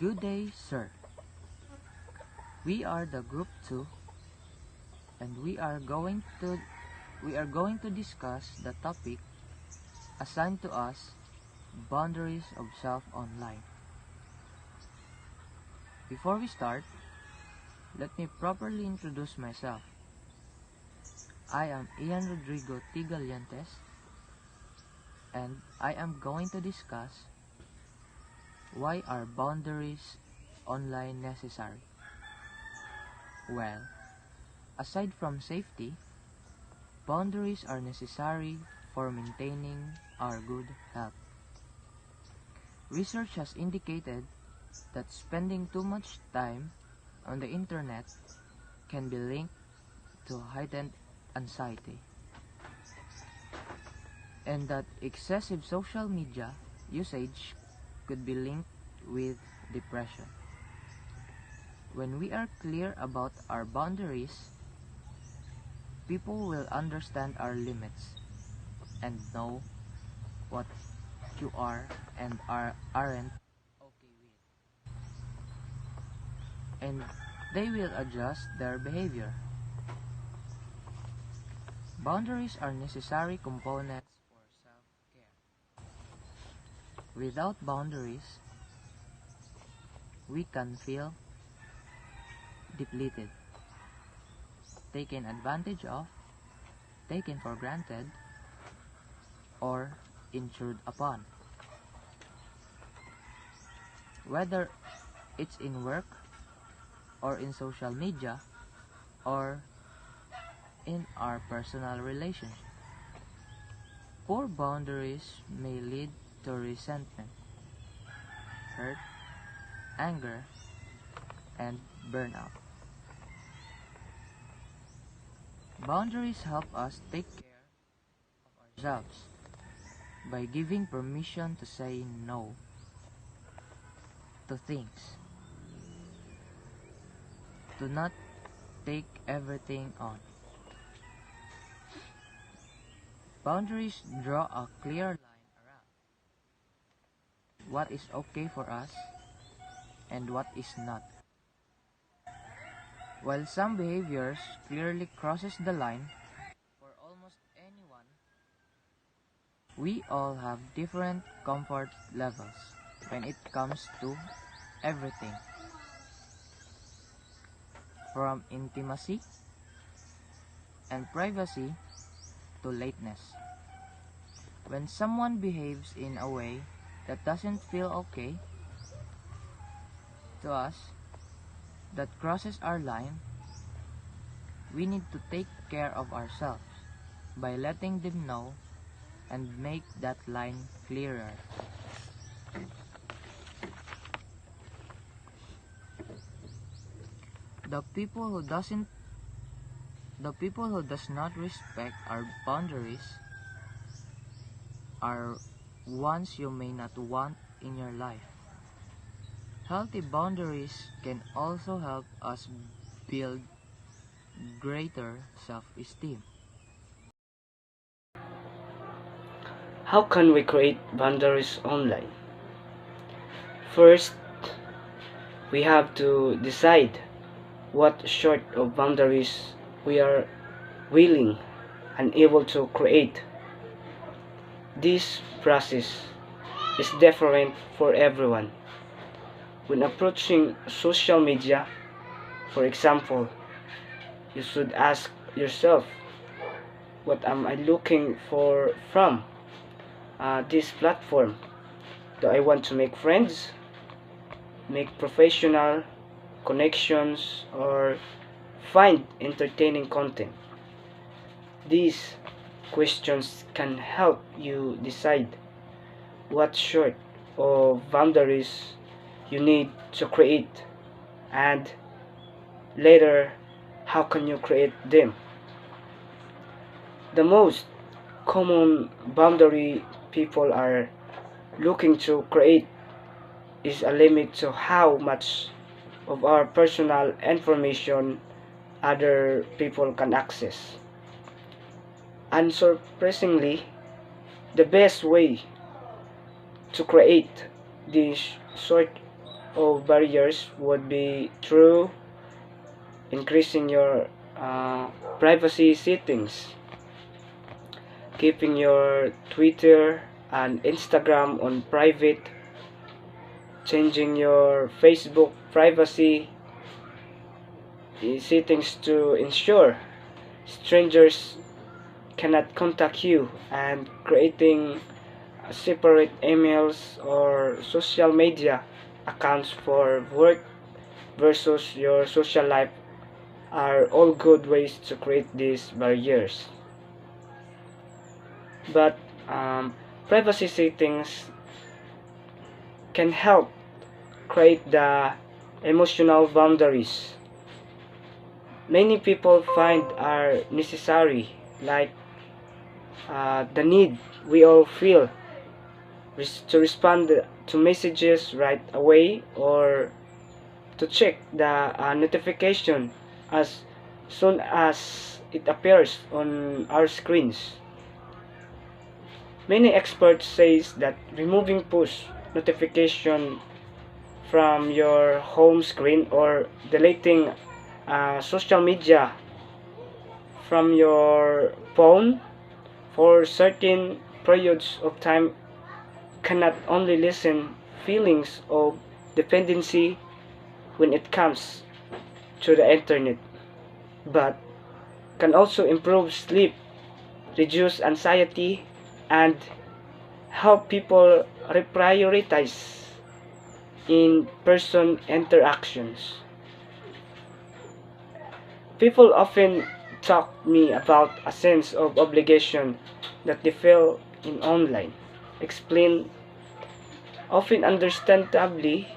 Good day, sir. We are the group 2 and we are going to discuss the topic assigned to us, boundaries of self online. Before we start, let me properly introduce myself. I am Ian Rodrigo Tigalientes and I am going to discuss why are boundaries online necessary. Well, aside from safety, boundaries are necessary for maintaining our good health. Research has indicated that spending too much time on the internet can be linked to heightened anxiety, and that excessive social media usage could be linked with depression. When we are clear about our boundaries, people will understand our limits and know what you are and aren't okay with, and they will adjust their behavior. Boundaries are necessary components for self-care. Without boundaries, we can feel depleted, taken advantage of, taken for granted, or intruded upon. Whether it's in work, or in social media, or in our personal relationship. Poor boundaries may lead to resentment, hurt, anger, and burnout. Boundaries help us take care of ourselves by giving permission to say no to things, to not take everything on. Boundaries draw a clear line around what is okay for us and what is not. While some behaviors clearly crosses the line for almost anyone, we all have different comfort levels when it comes to everything, from intimacy and privacy to lateness. When someone behaves in a way that doesn't feel okay to us, that crosses our line, we need to take care of ourselves by letting them know and make that line clearer. The people who does not respect our boundaries are ones you may not want in your life. Healthy boundaries can also help us build greater self-esteem. How can we create boundaries online? First, we have to decide what sort of boundaries we are willing and able to create. This process is different for everyone. When approaching social media, for example, you should ask yourself, what am I looking for from this platform? Do I want to make friends, make professional connections, or find entertaining content? These questions can help you decide what sort of boundaries you need to create, and later, how can you create them. The most common boundary people are looking to create is a limit to how much of our personal information other people can access. Unsurprisingly, the best way to create this sort of barriers would be through increasing your privacy settings, keeping your Twitter and Instagram on private, changing your Facebook privacy settings to ensure strangers cannot contact you, and creating separate emails or social media accounts for work versus your social life are all good ways to create these barriers. But privacy settings can help create the emotional boundaries many people find are necessary, like the need we all feel to respond to messages right away, or to check the notification as soon as it appears on our screens. Many experts say that removing push notification from your home screen or deleting social media from your phone for certain periods of time can not only lessen feelings of dependency when it comes to the internet, but can also improve sleep, reduce anxiety, and help people reprioritize in-person interactions. People often talk to me about a sense of obligation that they feel in online. Explain, often understandably,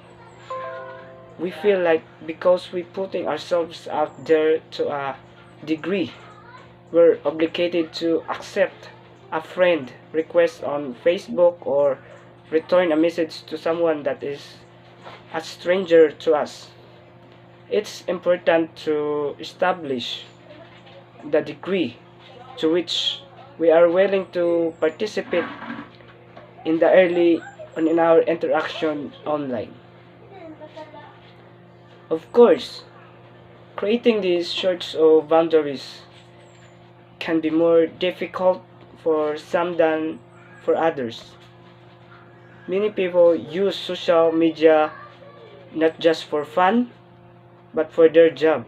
we feel like because we're putting ourselves out there to a degree, we're obligated to accept a friend request on Facebook or return a message to someone that is a stranger to us. It's important to establish the degree to which we are willing to participate in the early in our interaction online. Of course, creating these sorts of boundaries can be more difficult for some than for others. Many people use social media not just for fun, but for their job.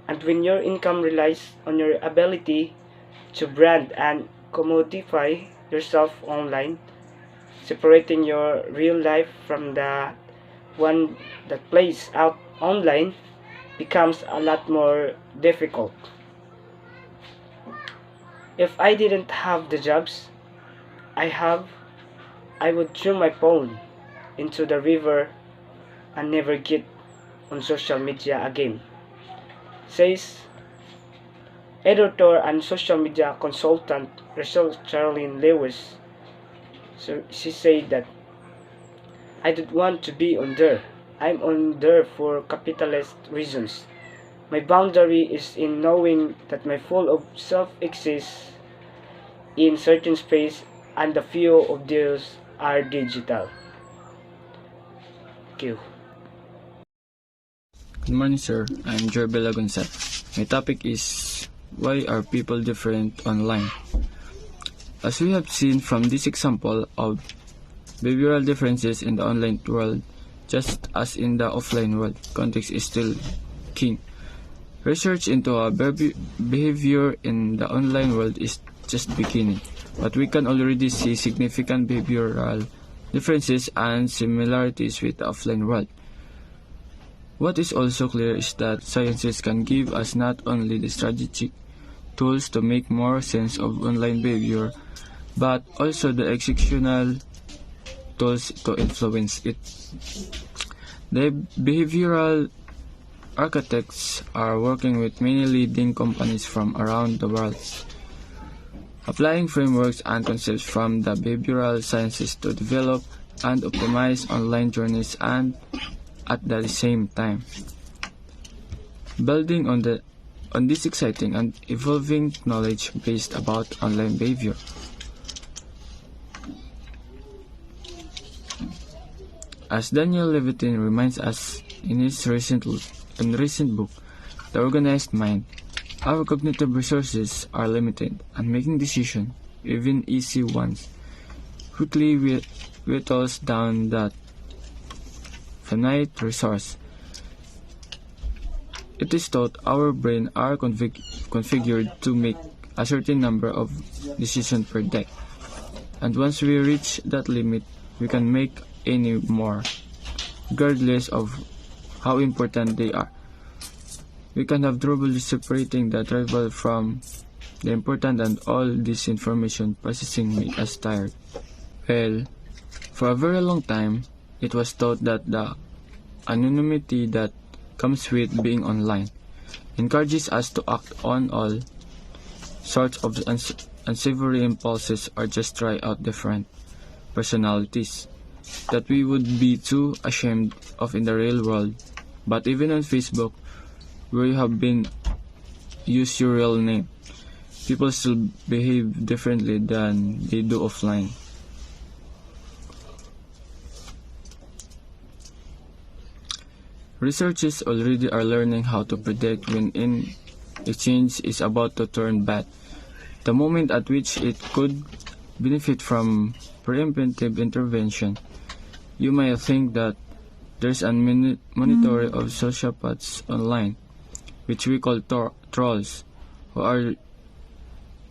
And when your income relies on your ability to brand and commodify yourself online, separating your real life from the one that plays out online becomes a lot more difficult. If I didn't have the jobs I have, I would throw my phone into the river and never get on social media again, says editor and social media consultant Rachel Charlene Lewis. So she said that I don't want to be on there. I'm on there for capitalist reasons. My boundary is in knowing that my full of self exists in certain space, and a few of those are digital. Thank you. Good morning, sir. I'm Jorbel Lagunsa. My topic is why are people different online? As we have seen from this example of behavioral differences in the online world, just as in the offline world, context is still king. Research into behavior in the online world is just beginning, but we can already see significant behavioral differences and similarities with the offline world. What is also clear is that sciences can give us not only the strategic tools to make more sense of online behavior, but also the executional tools to influence it. The behavioral architects are working with many leading companies from around the world, applying frameworks and concepts from the behavioral sciences to develop and optimize online journeys, and at the same time building on this exciting and evolving knowledge based about online behavior. As Daniel Levitin reminds us in his recent book, The Organized Mind, our cognitive resources are limited, and making decisions, even easy ones, quickly whittles down that finite resource. It is thought our brain are configured to make a certain number of decisions per day, and once we reach that limit, we can make any more, regardless of how important they are. We can have trouble separating the trivial from the important, and all this information processing make us tired. Well, for a very long time, it was thought that the anonymity that comes with being online encourages us to act on all sorts of unsavory impulses or just try out different personalities that we would be too ashamed of in the real world. But even on Facebook, where you have been use your real name, people still behave differently than they do offline. Researchers already are learning how to predict when an exchange is about to turn bad, the moment at which it could benefit from preemptive intervention. You might think that there's a monitory of sociopaths online, which we call trolls, who are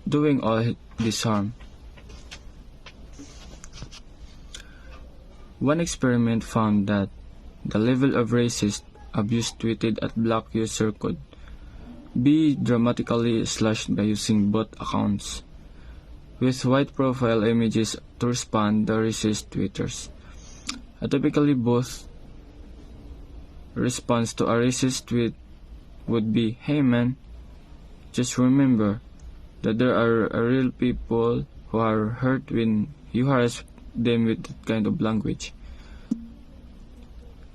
doing all this harm. One experiment found that the level of racist abuse tweeted at black users could be dramatically slashed by using bot accounts with white profile images to respond to racist tweeters. A typically both response to a racist tweet would be, "Hey man, just remember that there are real people who are hurt when you harass them with that kind of language."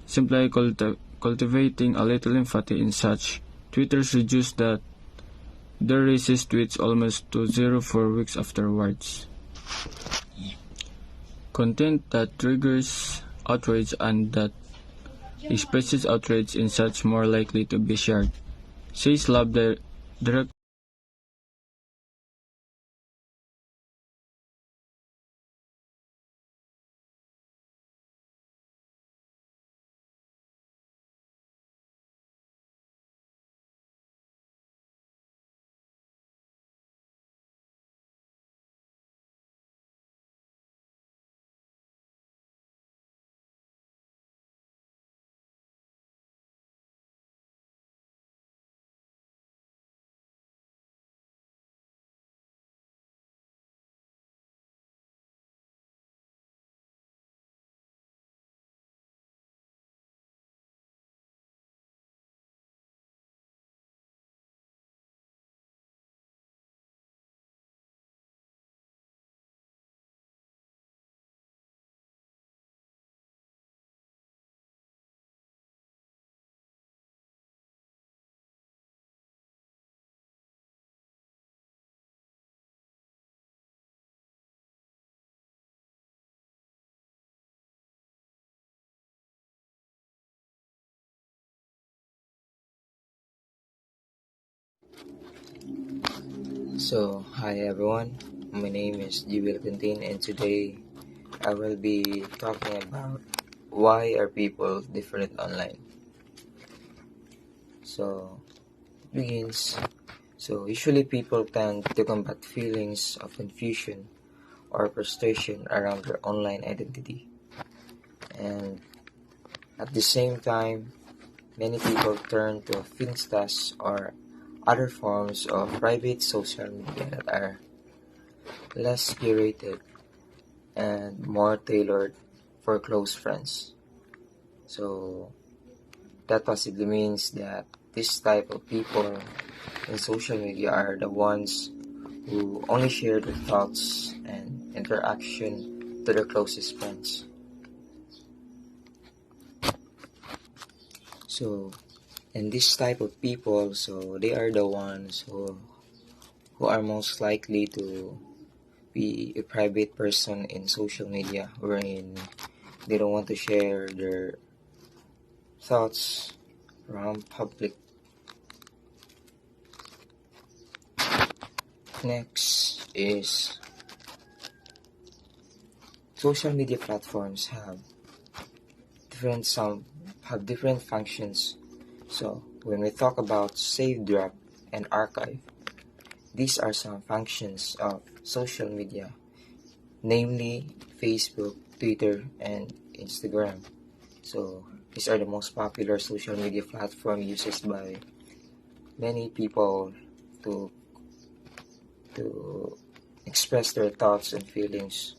Simply cultivating a little empathy in such tweeters reduced their racist tweets almost to zero for weeks afterwards. Content that triggers outrage and that expresses outrage in such more likely to be shared, says lab director. So, hi everyone, my name is Jibil Quintin, and today I will be talking about why are people different online. So, it begins. So, usually people tend to combat feelings of confusion or frustration around their online identity. And at the same time, many people turn to Finstas or other forms of private social media that are less curated and more tailored for close friends. So that possibly means that this type of people in social media are the ones who only share their thoughts and interaction to their closest friends. So, and this type of people, so they are the ones who are most likely to be a private person in social media, wherein they don't want to share their thoughts around public. Next is social media platforms some have different functions. So when we talk about save, drop, and archive, these are some functions of social media, namely Facebook, Twitter, and Instagram. So these are the most popular social media platform used by many people to express their thoughts and feelings.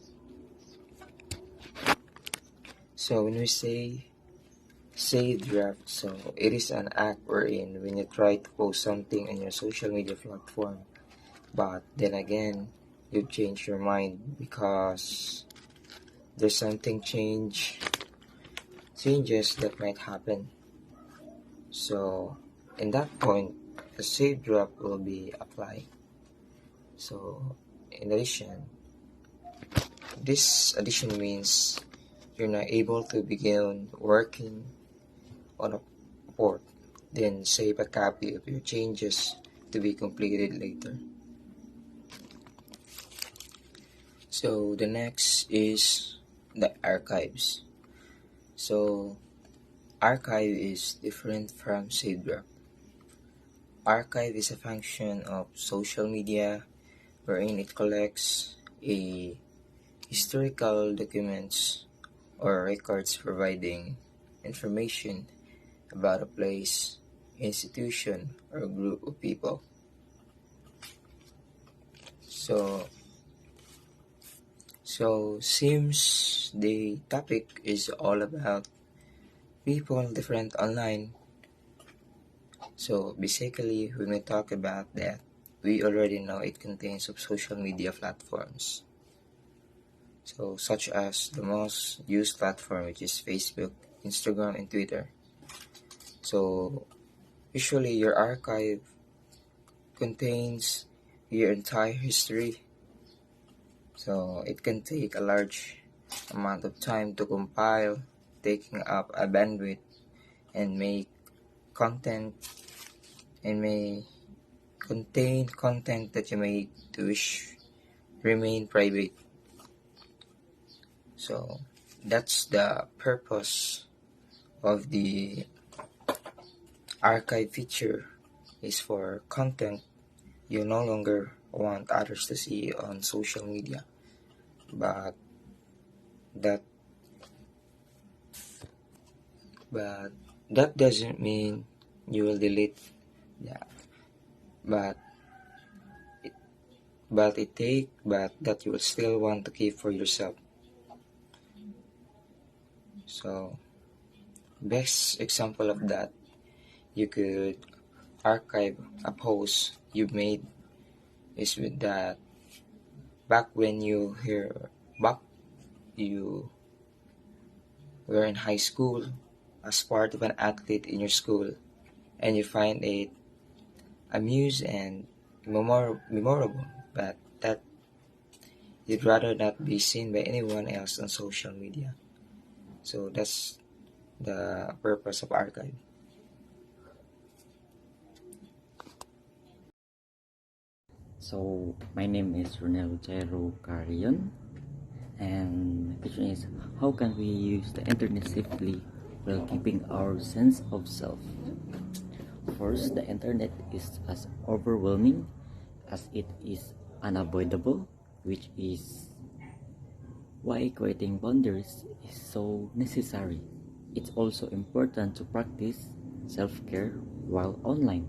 So when we say save draft, so it is an act wherein when you try to post something on your social media platform, but then again you change your mind because there's something changes that might happen. So in that point, the save draft will be applied. So in addition, this addition means you're not able to begin working on a report, then save a copy of your changes to be completed later. So the next is the archives. So archive is different from save draft. Archive is a function of social media wherein it collects a historical documents or records providing information about a place, institution, or group of people. So seems the topic is all about people different online. So basically, when we talk about that, we already know it contains of social media platforms. So such as the most used platform, which is Facebook, Instagram, and Twitter. So usually your archive contains your entire history. So it can take a large amount of time to compile, taking up a bandwidth, and make content and may contain content that you may wish remain private. So that's the purpose of the archive feature, is for content you no longer want others to see on social media, but that but that doesn't mean you will delete that, but that you will still want to keep for yourself. So best example of that, you could archive a post you made is with that back when you were in high school as part of an athlete in your school, and you find it amused and memorable, but that you'd rather not be seen by anyone else on social media. So that's the purpose of archive. So my name is Ronel Jairo Carion, and the question is, how can we use the internet safely while keeping our sense of self? First, the internet is as overwhelming as it is unavoidable, which is why creating boundaries is so necessary. It's also important to practice self-care while online,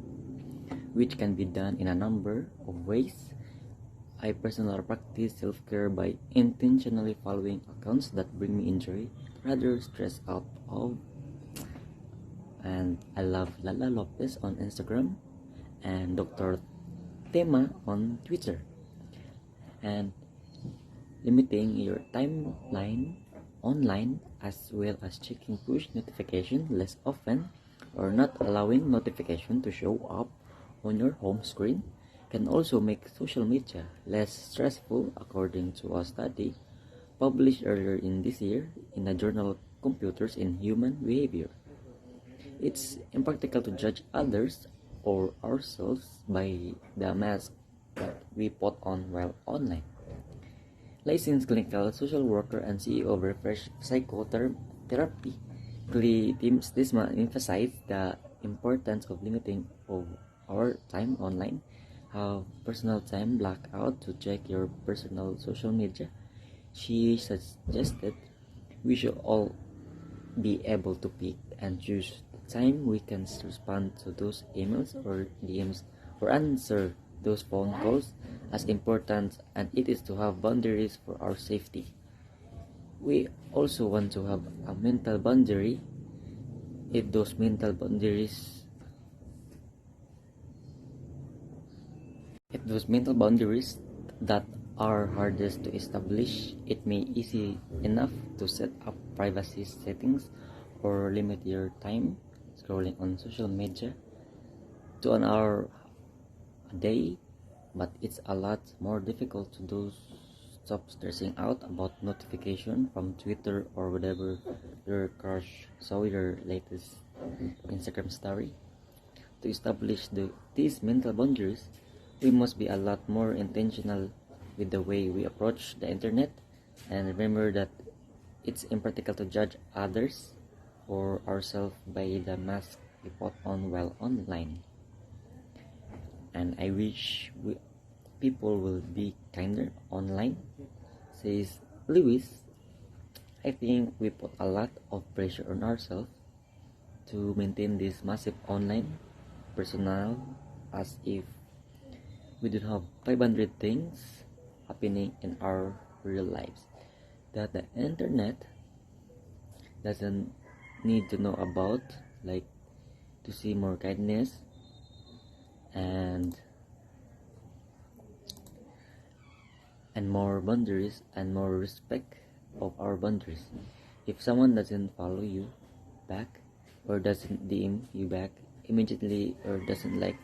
which can be done in a number of ways. I personally practice self-care by intentionally following accounts that bring me joy rather stress out of. And I love Lala Lopez on Instagram and Dr. Tema on Twitter. And limiting your timeline online, as well as checking push notification less often or not allowing notification to show up on your home screen, can also make social media less stressful. According to a study published earlier in this year in the journal Computers in Human Behavior. It's impractical to judge others or ourselves by the mask that we put on while online. Licensed clinical social worker and CEO of Refresh Psychotherapy, Clay Disma emphasized the importance of limiting of our time online. Have personal time blackout to check your personal social media. She suggested we should all be able to pick and choose the time we can respond to those emails or DMs or answer those phone calls as important and it is to have boundaries for our safety. We also want to have a mental boundary if those mental boundaries that are hardest to establish, it may easy enough to set up privacy settings or limit your time scrolling on social media to an hour a day, but it's a lot more difficult to do stop stressing out about notification from Twitter or whatever your crush saw your latest Instagram story. To establish these mental boundaries, we must be a lot more intentional with the way we approach the internet and remember that it's impractical to judge others or ourselves by the mask we put on while online. And I wish people will be kinder online, says Lewis. I think we put a lot of pressure on ourselves to maintain this massive online personnel as if we don't have 500 things happening in our real lives that the internet doesn't need to know about, like to see more kindness and more boundaries and more respect of our boundaries. If someone doesn't follow you back or doesn't DM you back immediately or doesn't like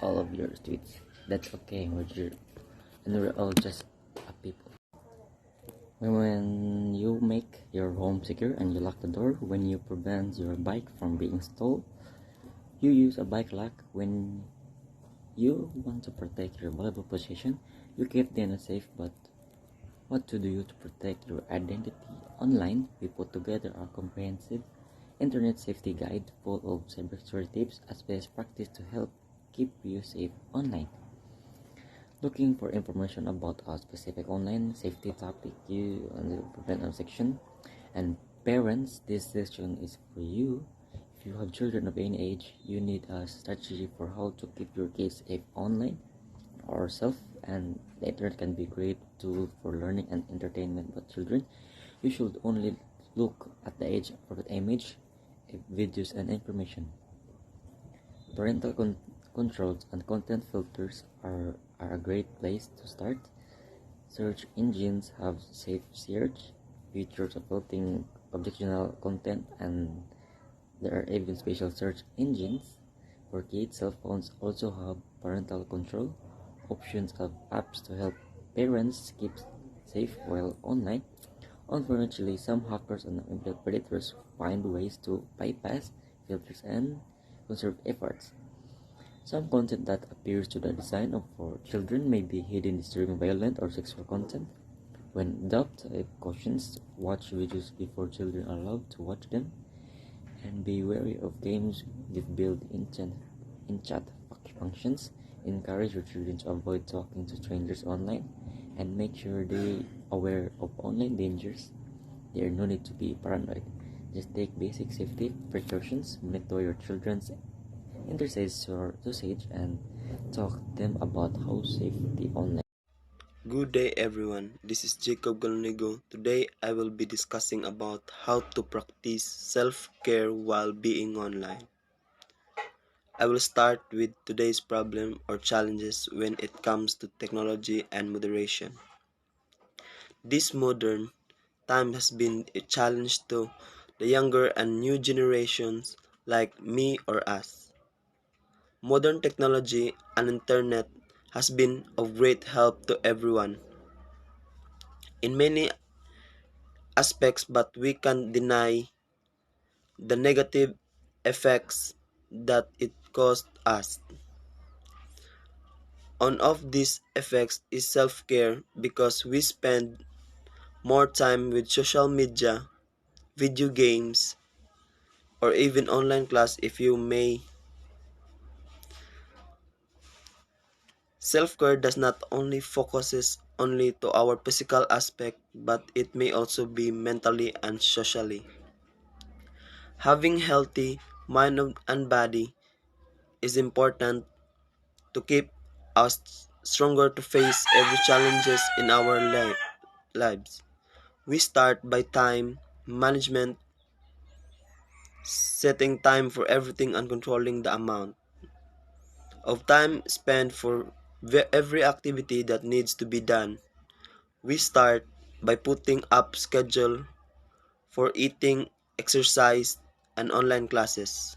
all of your tweets, that's okay. We're all just a people. When you make your home secure and you lock the door, when you prevent your bike from being stolen, you use a bike lock. When you want to protect your valuable possession, you keep them safe. But what to do to protect your identity online? We put together a comprehensive internet safety guide full of cybersecurity tips as best practice to help keep you safe online. Looking for information about a specific online safety topic, you on the prevent section. And parents, this section is for you. If you have children of any age, you need a strategy for how to keep your kids safe online or self. And the internet can be a great tool for learning and entertainment, but children, you should only look at the age of the image, videos, and information. Parental controls and content filters are a great place to start. Search engines have safe search features of filtering objectionable content, and there are even special search engines for kids. Cell phones also have parental control options of apps to help parents keep safe while online. Unfortunately, some hackers and predators find ways to bypass filters and conserve efforts. Some content that appears to the design of for children may be hidden, disturbing, violent, or sexual content. When adopt cautions, watch videos before children are allowed to watch them, and be wary of games with built-in chat functions. Encourage your children to avoid talking to strangers online, and make sure they are aware of online dangers. There is no need to be paranoid. Just take basic safety precautions, monitor your children's usage, and talk to them about how safety online. Good day everyone, this is Jacob Galonigo. Today I will be discussing about how to practice self-care while being online. I will start with today's problem or challenges when it comes to technology and moderation. This modern time has been a challenge to the younger and new generations like me or us. Modern technology and internet has been of great help to everyone. In many aspects, but we can't deny the negative effects that it caused us. One of these effects is self-care because we spend more time with social media, video games, or even online class if you may. Self-care does not only focuses only to our physical aspect, but it may also be mentally and socially. Having healthy mind and body is important to keep us stronger to face every challenges in our lives. We start by time management, setting time for everything and controlling the amount of time spent for every activity that needs to be done. We start by putting up schedule for eating, exercise, and online classes.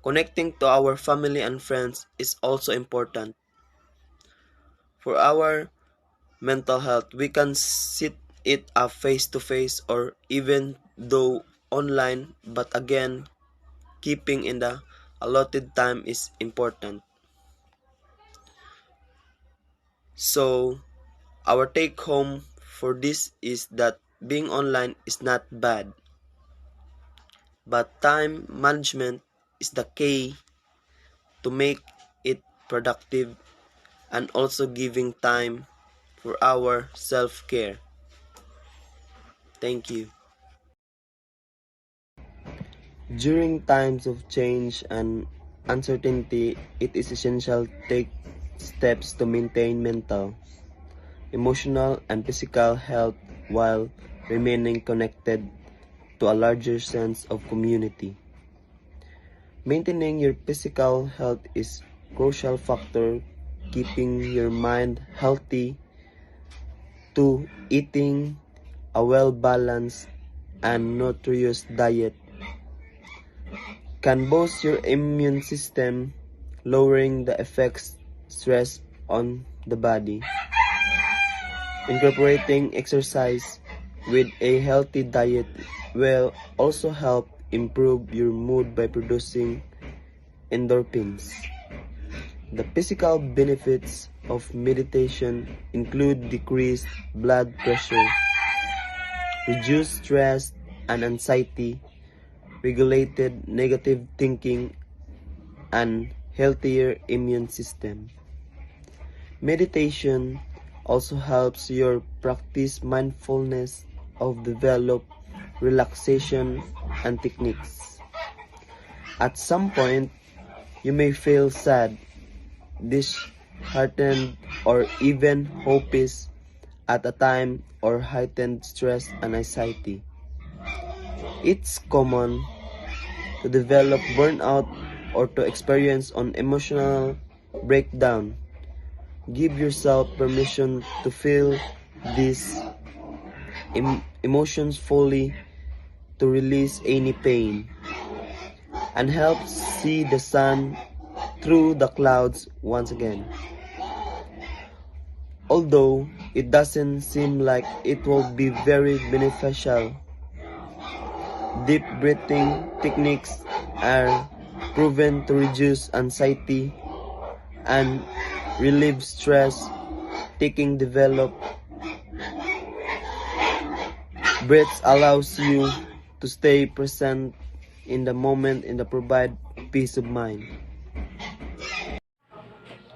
Connecting to our family and friends is also important. For our mental health, we can sit it up face to face or even though online, but again, keeping in the allotted time is important. So, our take home for this is that being online is not bad, but time management is the key to make it productive and also giving time for our self-care. Thank you. During times of change and uncertainty, it is essential to take steps to maintain mental, emotional, and physical health while remaining connected to a larger sense of community. Maintaining your physical health is a crucial factor, keeping your mind healthy to eating a well-balanced and nutritious diet can boost your immune system, lowering the effects stress on the body. Incorporating exercise with a healthy diet will also help improve your mood by producing endorphins. The physical benefits of meditation include decreased blood pressure, reduced stress and anxiety, regulated negative thinking, and healthier immune system. Meditation also helps your practice mindfulness of develop relaxation and techniques. At some point, you may feel sad, disheartened, or even hopeless at a time or heightened stress and anxiety. It's common to develop burnout or to experience an emotional breakdown. Give yourself permission to feel these emotions fully, to release any pain, and help see the sun through the clouds once again. Although it doesn't seem like it will be very beneficial, deep breathing techniques are proven to reduce anxiety and relieve stress. Taking develop breaths allows you to stay present in the moment and to provide peace of mind.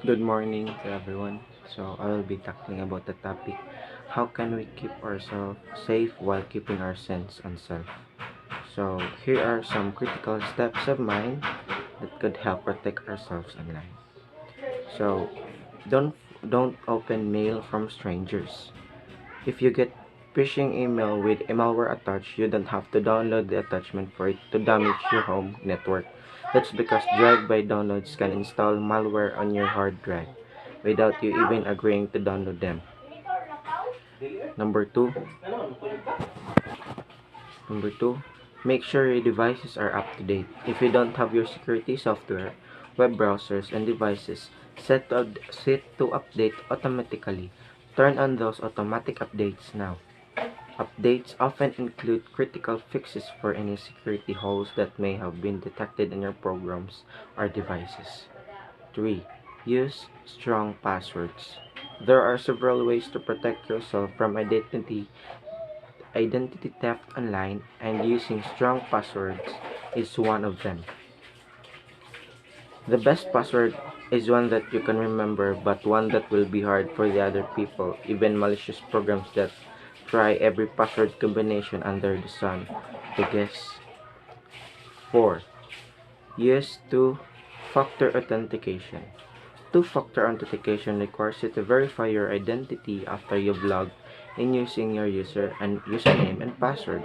Good morning to everyone. So I will be tackling about the topic, how can we keep ourselves safe while keeping our sense on self. So here are some critical steps of mine that could help protect ourselves online. So don't don't open mail from strangers. If you get phishing email with a malware attached, you don't have to download the attachment for it to damage your home network. That's because drive-by downloads can install malware on your hard drive without you even agreeing to download them. Number two, Number two, make sure your devices are up to date. If you don't have your security software, web browsers, and devices set to update automatically, turn on those automatic updates now. Updates often include critical fixes for any security holes that may have been detected in your programs or devices. 3. Use strong passwords. There are several ways to protect yourself from identity theft online, and using strong passwords is one of them. The best password is one that you can remember, but one that will be hard for the other people, even malicious programs that try every password combination under the sun to guess. 4. Use two-factor authentication. Two-factor authentication requires you to verify your identity after you've logged in using your username and password.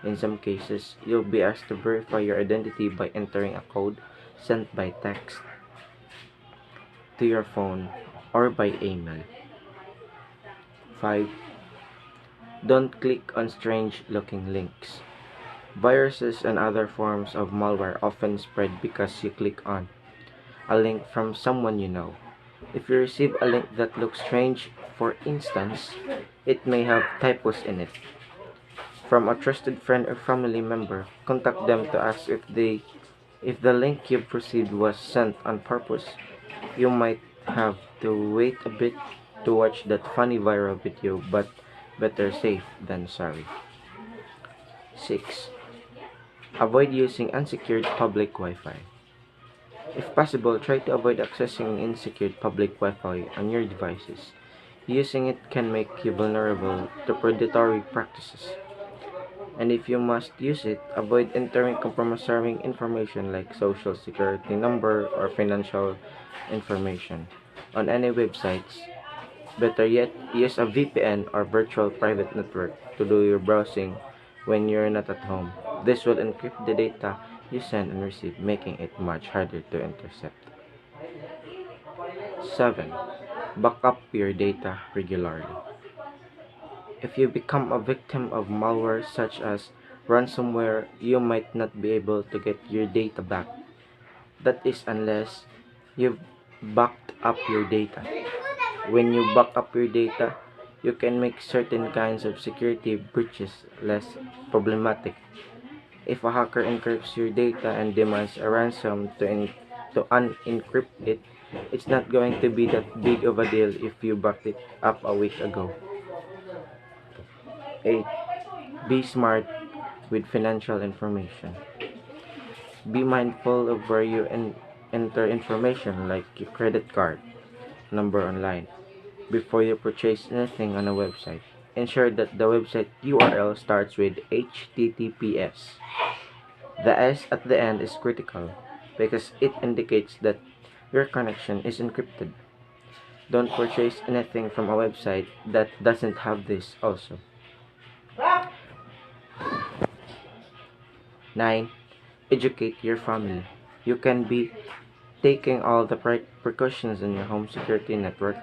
In some cases, you'll be asked to verify your identity by entering a code sent by text to your phone or by email. 5. Don't click on strange-looking links. Viruses and other forms of malware often spread because you click on a link from someone you know. If you receive a link that looks strange, for instance, it may have typos in it, from a trusted friend or family member, contact them to ask if the link you've received was sent on purpose. You might have to wait a bit to watch that funny viral video, but better safe than sorry. 6. Avoid using unsecured public Wi-Fi. If possible, try to avoid accessing unsecured public Wi-Fi on your devices. Using it can make you vulnerable to predatory practices. And if you must use it, avoid entering compromising information like social security number or financial information on any websites. Better yet, use a VPN or virtual private network to do your browsing when you're not at home. This will encrypt the data you send and receive, making it much harder to intercept. 7. Back up your data regularly. If you become a victim of malware such as ransomware, you might not be able to get your data back. That is unless you've backed up your data. When you back up your data, you can make certain kinds of security breaches less problematic. If a hacker encrypts your data and demands a ransom to unencrypt it, it's not going to be that big of a deal if you backed it up a week ago. 8. Be smart with financial information. Be mindful of where you enter information like your credit card number online before you purchase anything on a website. Ensure that the website URL starts with HTTPS. The S at the end is critical because it indicates that your connection is encrypted. Don't purchase anything from a website that doesn't have this also. 9. Educate your family. You can be taking all the precautions in your home security network,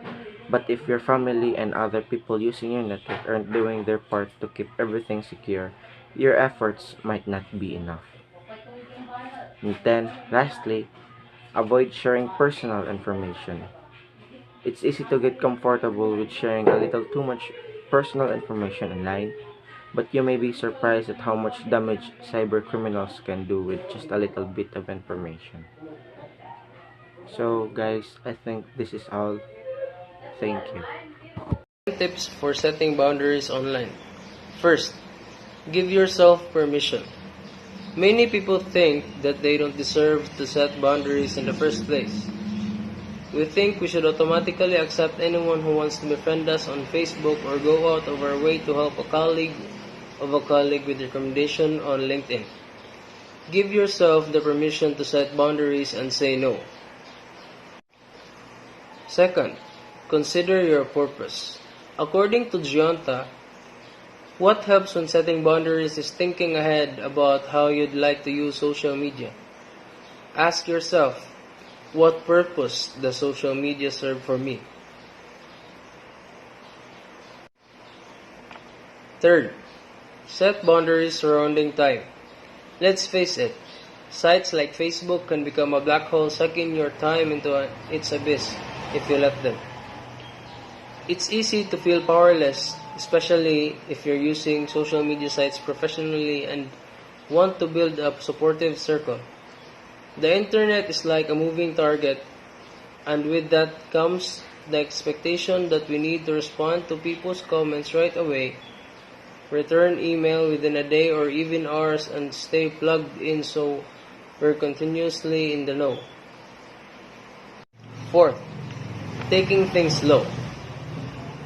but if your family and other people using your network aren't doing their part to keep everything secure, your efforts might not be enough. And 10. Lastly, avoid sharing personal information. It's easy to get comfortable with sharing a little too much personal information online, but you may be surprised at how much damage cyber criminals can do with just a little bit of information. So guys, I think this is all. Thank you. Tips for setting boundaries online. First, give yourself permission. Many people think that they don't deserve to set boundaries in the first place. We think we should automatically accept anyone who wants to befriend us on Facebook or go out of our way to help a colleague with recommendation on LinkedIn. Give yourself the permission to set boundaries and say no. Second, consider your purpose. According to Gionta, what helps when setting boundaries is thinking ahead about how you'd like to use social media. Ask yourself, what purpose does social media serve for me? Third, set boundaries surrounding time. Let's face it, sites like Facebook can become a black hole sucking your time into its abyss if you let them. It's easy to feel powerless especially if you're using social media sites professionally and want to build a supportive circle. The internet is like a moving target, and with that comes the expectation that we need to respond to people's comments right away, return email within a day or even hours, and stay plugged in so we're continuously in the know. Fourth, taking things slow.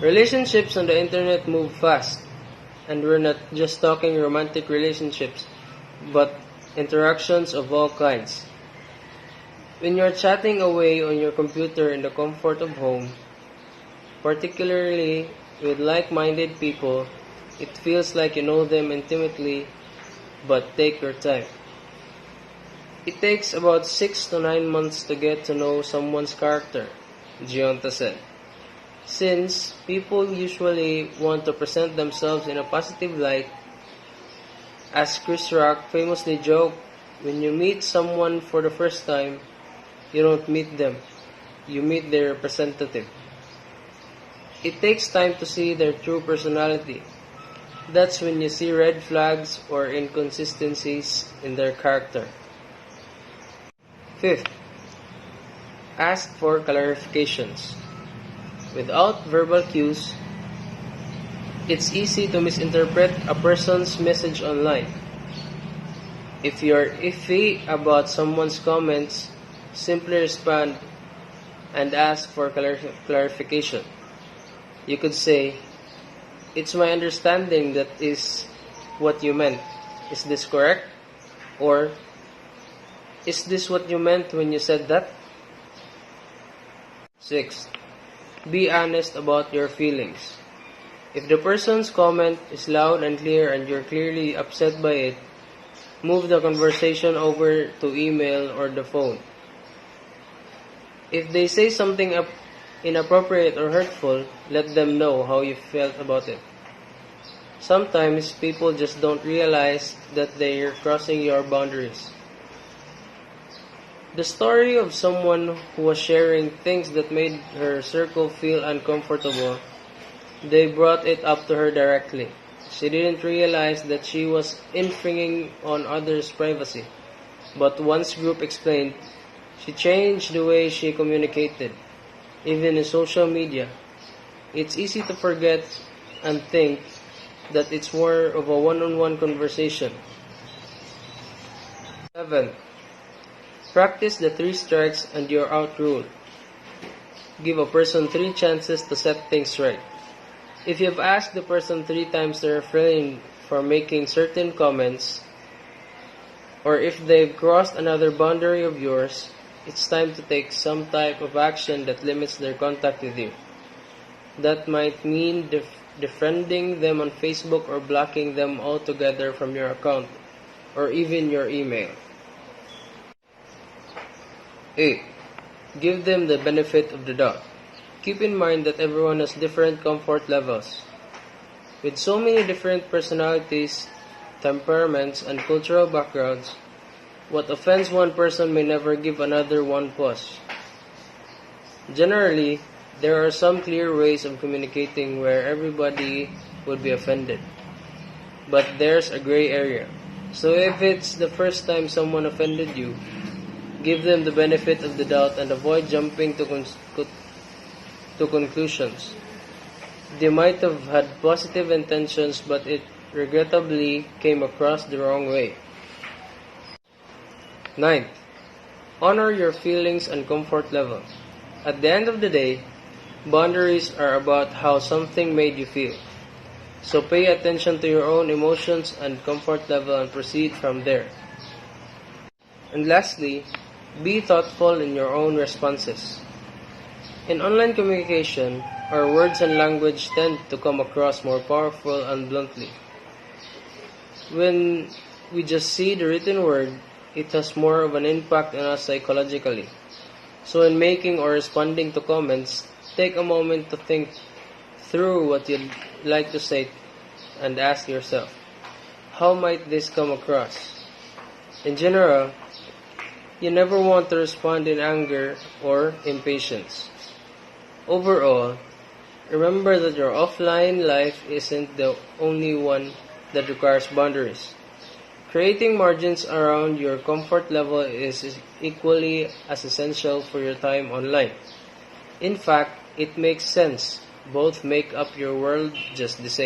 Relationships on the internet move fast, and we're not just talking romantic relationships, but interactions of all kinds. When you're chatting away on your computer in the comfort of home, particularly with like-minded people, it feels like you know them intimately, but take your time. It takes about 6 to 9 months to get to know someone's character, Gionta said. Since people usually want to present themselves in a positive light, as Chris Rock famously joked, when you meet someone for the first time, you don't meet them, you meet their representative. It takes time to see their true personality. That's when you see red flags or inconsistencies in their character. Fifth, ask for clarifications. Without verbal cues, it's easy to misinterpret a person's message online. If you're iffy about someone's comments, simply respond and ask for clarification. You could say, "It's my understanding that is what you meant. Is this correct?" Or, "Is this what you meant when you said that?" 6. Be honest about your feelings. If the person's comment is loud and clear and you're clearly upset by it, move the conversation over to email or the phone. If they say something inappropriate or hurtful, let them know how you felt about it. Sometimes people just don't realize that they're crossing your boundaries. The story of someone who was sharing things that made her circle feel uncomfortable, they brought it up to her directly. She didn't realize that she was infringing on others' privacy. But once group explained, she changed the way she communicated, even in social media. It's easy to forget and think that it's more of a one-on-one conversation. 7. Practice the 3 strikes and you're out rule. Give a person 3 chances to set things right. If you've asked the person 3 times to refrain from making certain comments, or if they've crossed another boundary of yours, it's time to take some type of action that limits their contact with you. That might mean defriending them on Facebook or blocking them altogether from your account, or even your email. 8. Give them the benefit of the doubt. Keep in mind that everyone has different comfort levels. With so many different personalities, temperaments, and cultural backgrounds, what offends one person may never give another one pause. Generally, there are some clear ways of communicating where everybody would be offended. But there's a gray area. So if it's the first time someone offended you, give them the benefit of the doubt and avoid jumping to conclusions. They might have had positive intentions, but it regrettably came across the wrong way. 9. Honor your feelings and comfort level. At the end of the day, boundaries are about how something made you feel. So pay attention to your own emotions and comfort level and proceed from there. And lastly, be thoughtful in your own responses. In online communication, our words and language tend to come across more powerful and bluntly. When we just see the written word, it has more of an impact on us psychologically. So in making or responding to comments, take a moment to think through what you'd like to say and ask yourself, how might this come across? In general, you never want to respond in anger or impatience. Overall, remember that your offline life isn't the only one that requires boundaries. Creating margins around your comfort level is equally as essential for your time online. In fact, it makes sense. Both make up your world just the same.